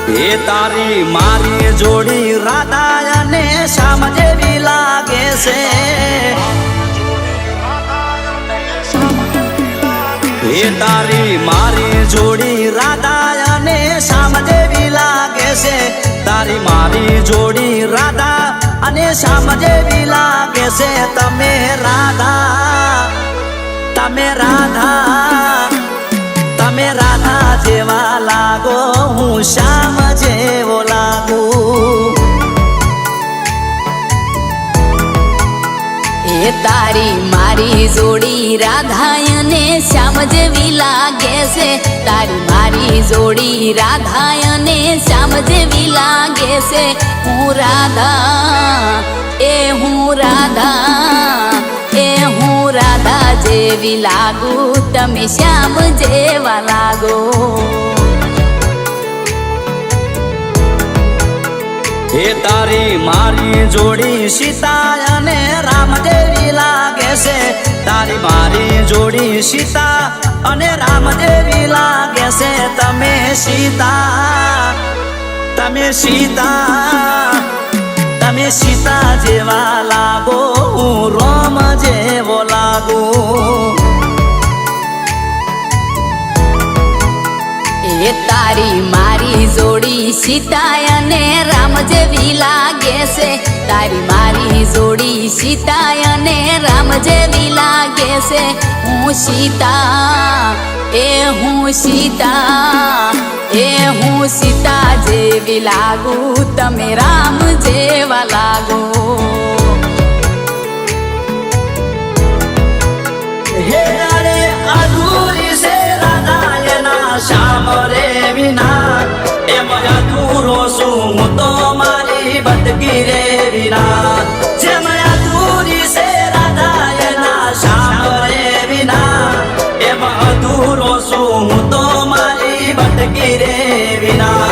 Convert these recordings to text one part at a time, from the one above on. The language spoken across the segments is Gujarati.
એ તારી મારી જોડી રાધા અને શ્યામ જેવી લાગે છે એ તારી મારી જોડી રાધા અને શ્યામ જેવી લાગે છે તારી મારી જોડી રાધા અને શ્યામ જેવી લાગે છે તમે રાધા જેવા લાગો હું શ્યામ જેવો લાગુ એ તારી મારી જોડી રાધા અને શ્યામ જેવી લાગે છે તારી મારી જોડી રાધા અને શ્યામ જેવી લાગે છે હું રાધા જેવી લાગુ તમે શ્યામ જેવા લાગો એ તારી મારી જોડી સીતા અને રામ જેવી લાગે છે તારી મારી જોડી સીતા અને રામ જેવી લાગે છે તમે સીતા જેવા લાગો હું રામ જેવો લાગુ એ તારી મારી જોડી સીતા અને રામ જેવી લાગે છે તારી મારી જોડી સીતા અને રામ જેવી લાગે છે હું સીતા જેવી લાગુ તમે રામ જેવા લાગો હે રે અધૂરી છે રાધા શ્યામ રે વિના એમ અધૂરો છું હું તો મારી બટકી રે વિના જેમ અધૂરી છે રાધા શ્યામ રે વિના એમ અધૂરો છું હું તો મારી બટકી રે વિના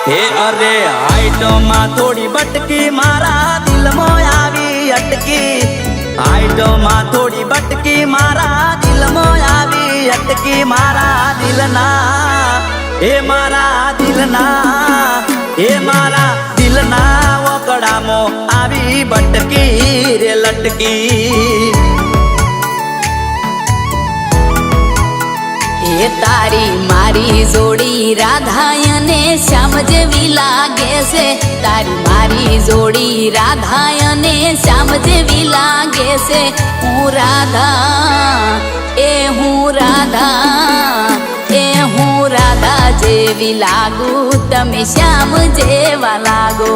હે અરે હાઈટમાં થોડી બટકી મારા દિલમાં આવી અટકી હાઈટમાં થોડી બટકી મારા દિલમાં આવી અટકી મારા દિલના ઓકડામાં આવી બટકી રે લટકી એ તારી મારી જોડી રાધા અને શ્યામ જેવી લાગે છે તારી મારી જોડી રાધા અને શ્યામ જેવી લાગે છે હું રાધા જેવી લાગુ તમે શ્યામ જેવા લાગો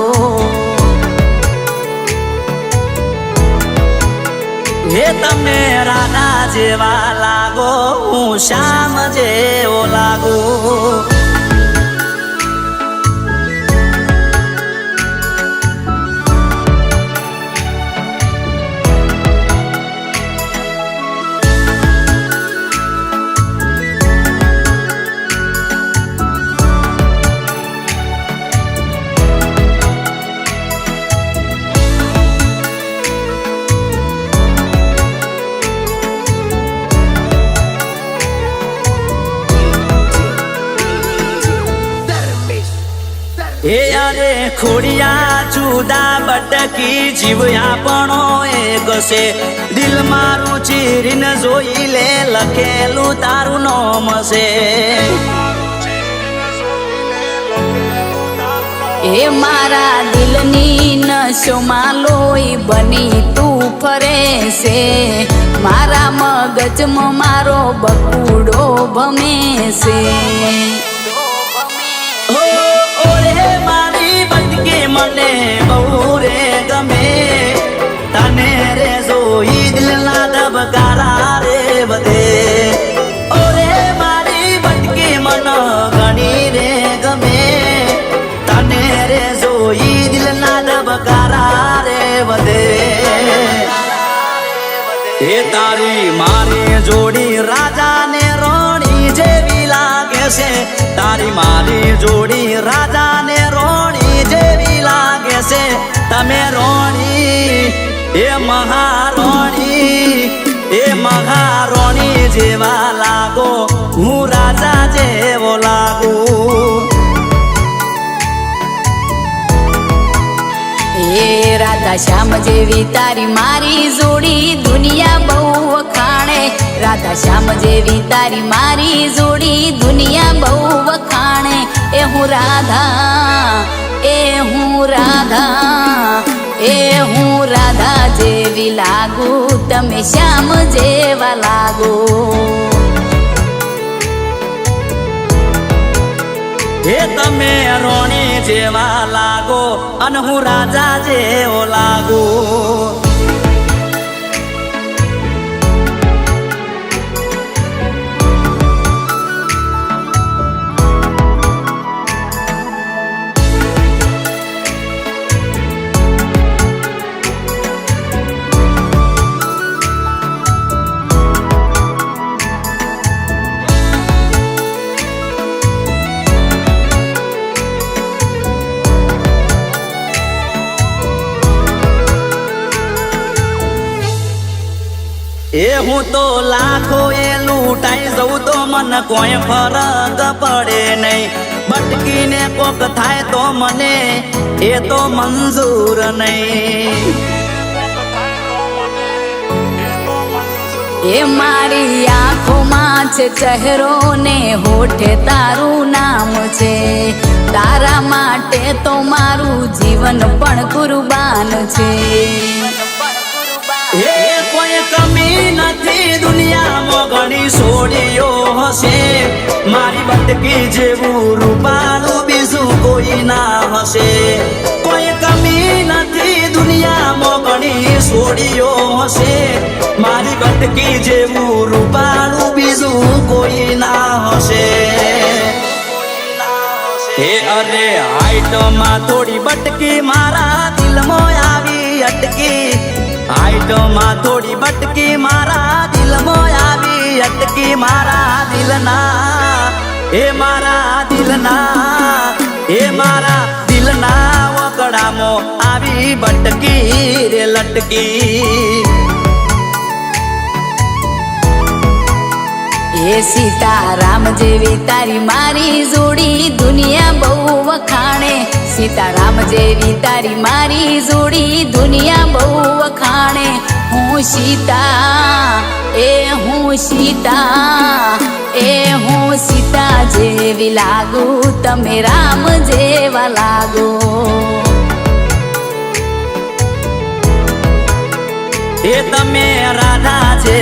હે તમે રાધા જેવા લાગો હું શ્યામ જેવો લાગુ એ યારે ખોડિયા જુદા બટકી જીવ્યા પણ એક છે દિલ મારું ચીરીને જોઈ લે લખેલું તારું નામ છે એ મારા દિલની નશોમાં લોહી બની તું ફરે છે મારા મગજમાં મારો બકુડો ભમે છે મને બહુ રે ગમે તને રે જોઈ દિલના ધબકારા રે વધે ઓરે મારી બટકી મન ઘણી રે ગમે તને રે જોઈ દિલના ધબકારા રે વધે એ તારી મારી જોડી રાજા ને રોણી જેવી લાગે છે તારી મારી જોડી રાજા ને રોણી જેવી લાગે છે તમે રોણી એ મહારોણી જેવા લાગો હું રાજા જેવો લાગુ રાધા શ્યામ જેવી તારી મારી જોડી દુનિયા બહુ વખાણે રાધા શ્યામ જેવી તારી મારી જોડી દુનિયા બહુ વખાણે એ હું રાધા એ હું રાધા એ હું રાધા જેવી લાગુ તમે શ્યામ જેવા લાગો હે તમે રોણી જેવા લાગો અને હું રાજા જેવો લાગુ એ હું તો લાખો એ લૂંટાઈ જઉં તો મને કોઈ ફરક પડે નહીં બટકીને કોક થાય તો મને એ તો મંજૂર નહીં એ મારી આંખોમાં છે ચહેરો ને હોઠે તારું નામ છે તારા માટે તો મારું જીવન પણ કુરબાન છે એ કોઈ કમી નથી દુનિયામાં ઘણી છોડીઓ હશે મારી બટકી જેવું રૂપાનું બીજું કોઈ ના હશે કોઈ કમી નથી દુનિયામાં ઘણી છોડીઓ હશે મારી બટકી જેવું રૂપાનું બીજું કોઈ ના હશે હે અરે હાઈટમાં થોડી બટકી મારા દિલમાં આવી અટકી હાઈટમાં થોડી બટકી મારા દિલમાં આવી અટકી મારા દિલના એ મારા દિલના એ મારા દિલના વકડામાં આવી બટકી રે લટકી એ સીતારામ જેવી તારી મારી જોડી દુનિયા બહુ વખાણે સીતારામ જેવી તારી મારી જોડી દુનિયા બહુ વખાણે હું સીતા એ હું સીતા એ હું સીતા જેવી લાગુ તમે રામ જેવા લાગો એ તમે રાધા છે